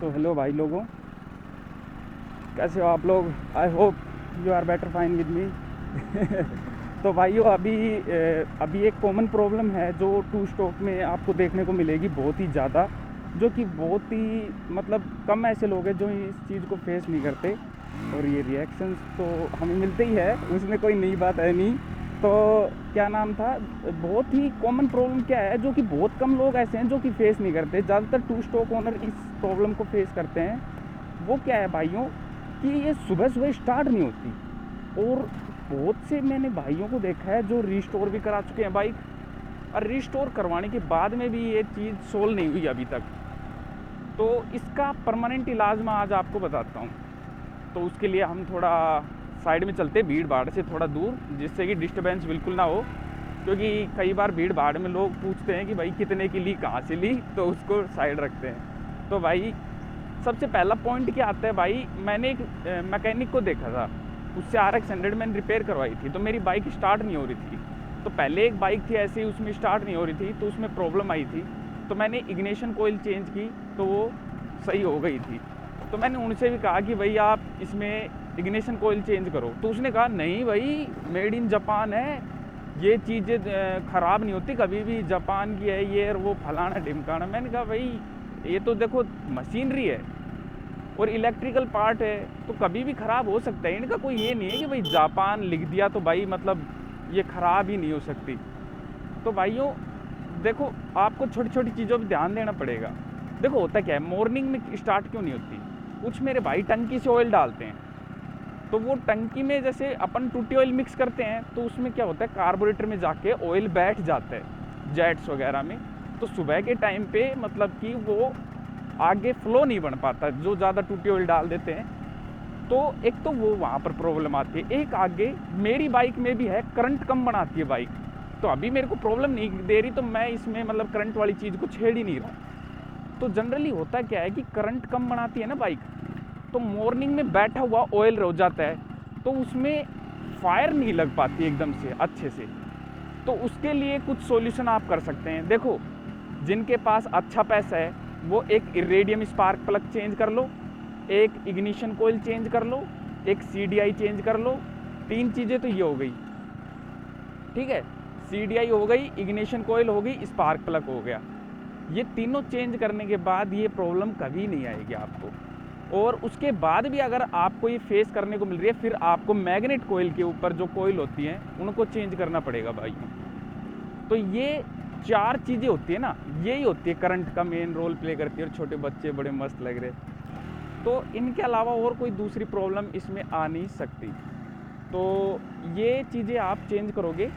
तो हेलो भाई लोगों, कैसे हो आप लोग। I hope you are better fine with me. तो भाइयों अभी एक कॉमन प्रॉब्लम है जो टू स्ट्रोक में आपको देखने को मिलेगी बहुत ही ज़्यादा, जो कि बहुत ही मतलब कम ऐसे लोग हैं जो इस चीज़ को फेस नहीं करते। और ये रिएक्शंस तो हमें मिलते ही है, उसमें कोई नई बात है नहीं। तो क्या नाम था, बहुत ही कॉमन प्रॉब्लम क्या है जो कि बहुत कम लोग ऐसे हैं जो कि फेस नहीं करते। ज़्यादातर टू स्ट्रोक ओनर इस प्रॉब्लम को फेस करते हैं। वो क्या है भाइयों कि ये सुबह सुबह स्टार्ट नहीं होती। और बहुत से मैंने भाइयों को देखा है जो रीस्टोर भी करा चुके हैं बाइक, और रीस्टोर करवाने के बाद में भी ये चीज़ सोल्व नहीं हुई अभी तक। तो इसका परमानेंट इलाज मैं आज आपको बताता हूँ। तो उसके लिए हम थोड़ा साइड में चलते, भीड़ भाड़ से थोड़ा दूर, जिससे कि डिस्टर्बेंस बिल्कुल ना हो। क्योंकि कई बार भीड़ भाड़ में लोग पूछते हैं कि भाई कितने की ली, कहाँ से ली, तो उसको साइड रखते हैं। तो भाई सबसे पहला पॉइंट क्या आता है भाई, मैंने एक मैकेनिक को देखा था, उससे RX 100 मैंने रिपेयर करवाई थी, तो मेरी बाइक स्टार्ट नहीं हो रही थी। तो पहले एक बाइक थी ऐसे ही, उसमें स्टार्ट नहीं हो रही थी, तो उसमें प्रॉब्लम आई थी। तो मैंने इग्निशन कोयल चेंज की तो वो सही हो गई थी। तो मैंने उनसे भी कहा कि भाई आप इसमें इग्निशन कोयल चेंज करो। तो उसने कहा नहीं भाई, मेड इन जापान है, ये चीज़ें ख़राब नहीं होती कभी भी, जापान की है ये और वो फलाना ढिमकाना। मैंने कहा भाई ये तो देखो मशीनरी है और इलेक्ट्रिकल पार्ट है, तो कभी भी ख़राब हो सकता है। इनका कोई ये नहीं है कि भाई जापान लिख दिया तो भाई मतलब ये ख़राब ही नहीं हो सकती। तो भाइयों देखो, आपको छोटी छोटी चीज़ों पर ध्यान देना पड़ेगा। देखो होता क्या है, मॉर्निंग में स्टार्ट क्यों नहीं होती, कुछ मेरे भाई टंकी से ऑयल डालते हैं, तो वो टंकी में जैसे अपन टूटी ऑयल मिक्स करते हैं, तो उसमें क्या होता है कार्बोरेटर में जाके ऑयल बैठ जाता है जेट्स वगैरह में। तो सुबह के टाइम पे मतलब कि वो आगे फ्लो नहीं बन पाता, जो ज़्यादा टूटी ऑयल डाल देते हैं। तो एक तो वो वहाँ पर प्रॉब्लम आती है। एक आगे मेरी बाइक में भी है, करंट कम बनाती है बाइक, तो अभी मेरे को प्रॉब्लम नहीं दे रही, तो मैं इसमें मतलब करंट वाली चीज़ को छेड़ ही नहीं रहा। तो जनरली होता क्या है कि करंट कम बनाती है ना बाइक, तो मॉर्निंग में बैठा हुआ ऑयल रह जाता है, तो उसमें फायर नहीं लग पाती एकदम से अच्छे से। तो उसके लिए कुछ सॉल्यूशन आप कर सकते हैं। देखो जिनके पास अच्छा पैसा है वो एक इरेडियम स्पार्क प्लग चेंज कर लो, एक इग्निशन कोयल चेंज कर लो, एक CDI चेंज कर लो। 3 चीज़ें तो ये हो गई, ठीक है। CDI हो गई, इग्निशन कोयल हो गई, स्पार्क प्लग हो गया। ये तीनों चेंज करने के बाद ये प्रॉब्लम कभी नहीं आएगी आपको। और उसके बाद भी अगर आपको ये फेस करने को मिल रही है, फिर आपको मैग्नेट कोयल के ऊपर जो कोयल होती हैं उनको चेंज करना पड़ेगा भाई। तो ये 4 चीज़ें होती है ना, यही होती है करंट का मेन रोल प्ले करती है। और छोटे बच्चे बड़े मस्त लग रहे, तो इनके अलावा और कोई दूसरी प्रॉब्लम इसमें आ नहीं सकती। तो ये चीज़ें आप चेंज करोगे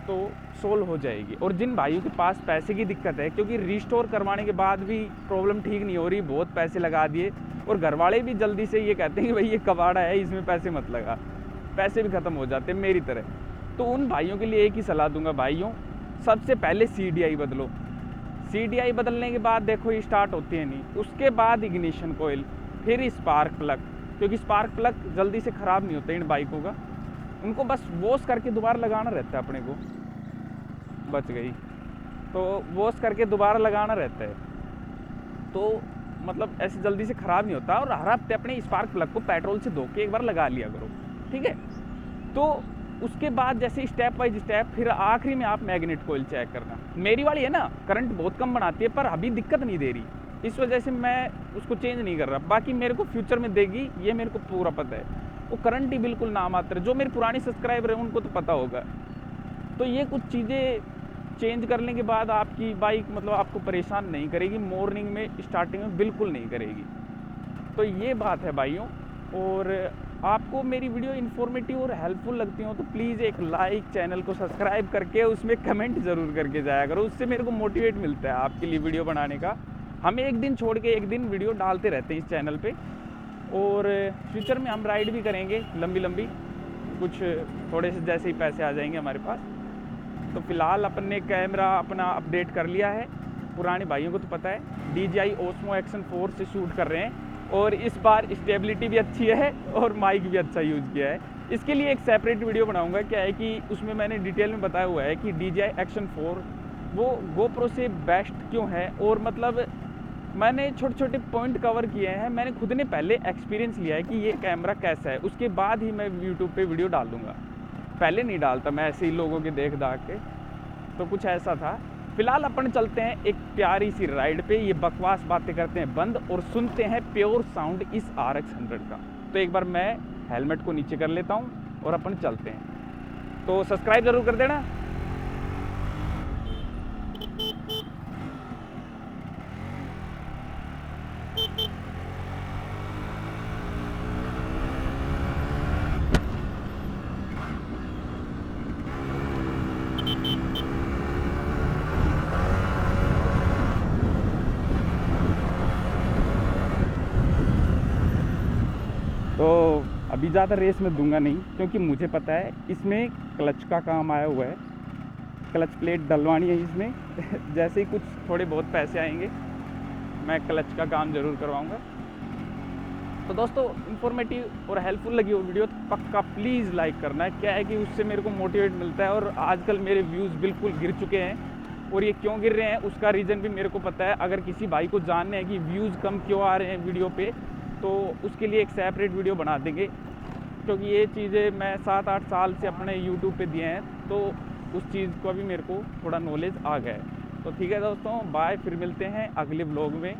तो सोल्व हो जाएगी। और जिन भाइयों के पास पैसे की दिक्कत है, क्योंकि रीस्टोर करवाने के बाद भी प्रॉब्लम ठीक नहीं हो रही, बहुत पैसे लगा दिए, और घर वाले भी जल्दी से ये कहते हैं कि भाई ये कबाड़ा है, इसमें पैसे मत लगा, पैसे भी ख़त्म हो जाते हैं मेरी तरह। तो उन भाइयों के लिए एक ही सलाह दूंगा, भाइयों सबसे पहले CDI बदलो। CDI बदलने के बाद देखो ये स्टार्ट होती है नहीं, उसके बाद इग्निशन कोयल, फिर स्पार्क प्लग, क्योंकि स्पार्क प्लग जल्दी से ख़राब नहीं होते इन बाइकों का, उनको बस वॉश करके दोबारा लगाना रहता है। अपने को बच गई, तो वॉश करके दोबारा लगाना रहता है, तो मतलब ऐसे जल्दी से ख़राब नहीं होता। और हर हफ्ते अपने स्पार्क प्लग को पेट्रोल से धो के एक बार लगा लिया करो, ठीक है। तो उसके बाद जैसे स्टेप बाई स्टेप, फिर आखिरी में आप मैग्नेट कोयल चेक करना। मेरी वाली है ना, करंट बहुत कम बनाती है, पर अभी दिक्कत नहीं दे रही, इस वजह से मैं उसको चेंज नहीं कर रहा। बाकी मेरे को फ्यूचर में देगी, ये मेरे को पूरा पता है। वो करंट ही बिल्कुल नामात्र, जो मेरे पुराने सब्सक्राइबर हैं उनको तो पता होगा। तो ये कुछ चीज़ें चेंज करने के बाद आपकी बाइक मतलब आपको परेशान नहीं करेगी, मॉर्निंग में स्टार्टिंग में बिल्कुल नहीं करेगी। तो ये बात है भाइयों। और आपको मेरी वीडियो इन्फॉर्मेटिव और हेल्पफुल लगती हो तो प्लीज़ एक लाइक, चैनल को सब्सक्राइब करके उसमें कमेंट ज़रूर करके जाया करो, उससे मेरे को मोटिवेट मिलता है आपके लिए वीडियो बनाने का। हम एक दिन छोड़ के एक दिन वीडियो डालते रहते हैं इस चैनल पे। और फ्यूचर में हम राइड भी करेंगे लंबी लंबी, कुछ थोड़े से जैसे ही पैसे आ जाएंगे हमारे पास। तो फ़िलहाल अपन ने कैमरा अपना अपडेट कर लिया है, पुराने भाइयों को तो पता है, DJI Osmo Action 4 से शूट कर रहे हैं। और इस बार स्टेबिलिटी भी अच्छी है और माइक भी अच्छा यूज़ किया है। इसके लिए एक सेपरेट वीडियो बनाऊंगा। क्या है कि उसमें मैंने डिटेल में बताया हुआ है कि DJI Action 4 वो GoPro से बेस्ट क्यों है, और मतलब मैंने छोटे छोटे पॉइंट कवर किए हैं, मैंने खुद ने पहले एक्सपीरियंस लिया है कि ये कैमरा कैसा है, उसके बाद ही मैं यूट्यूब पे वीडियो डाल दूँगा। पहले नहीं डालता मैं ऐसे ही लोगों के देख दाख के, तो कुछ ऐसा था। फ़िलहाल अपन चलते हैं एक प्यारी सी राइड पे, ये बकवास बातें करते हैं बंद और सुनते हैं प्योर साउंड इस RX 100 का। तो एक बार मैं हेलमेट को नीचे कर लेता हूँ और अपन चलते हैं, तो सब्सक्राइब ज़रूर कर देना। तो अभी ज़्यादा रेस में दूंगा नहीं, क्योंकि मुझे पता है इसमें क्लच का काम आया हुआ है, क्लच प्लेट डलवानी है इसमें जैसे ही कुछ थोड़े बहुत पैसे आएंगे मैं क्लच का काम ज़रूर करवाऊंगा। तो दोस्तों इन्फॉर्मेटिव और हेल्पफुल लगी वो वीडियो तो पक्का प्लीज़ लाइक करना है। क्या है कि उससे मेरे को मोटिवेट मिलता है, और आजकल मेरे व्यूज़ बिल्कुल गिर चुके हैं, और ये क्यों गिर रहे हैं उसका रीज़न भी मेरे को पता है। अगर किसी भाई को जानना है कि व्यूज़ कम क्यों आ रहे हैं वीडियो पे, तो उसके लिए एक सेपरेट वीडियो बना देंगे, क्योंकि ये चीज़ें मैं 7-8 साल से अपने यूट्यूब पे दिए हैं, तो उस चीज़ का भी मेरे को थोड़ा नॉलेज आ गया है। तो ठीक है दोस्तों, बाय, फिर मिलते हैं अगले व्लॉग में।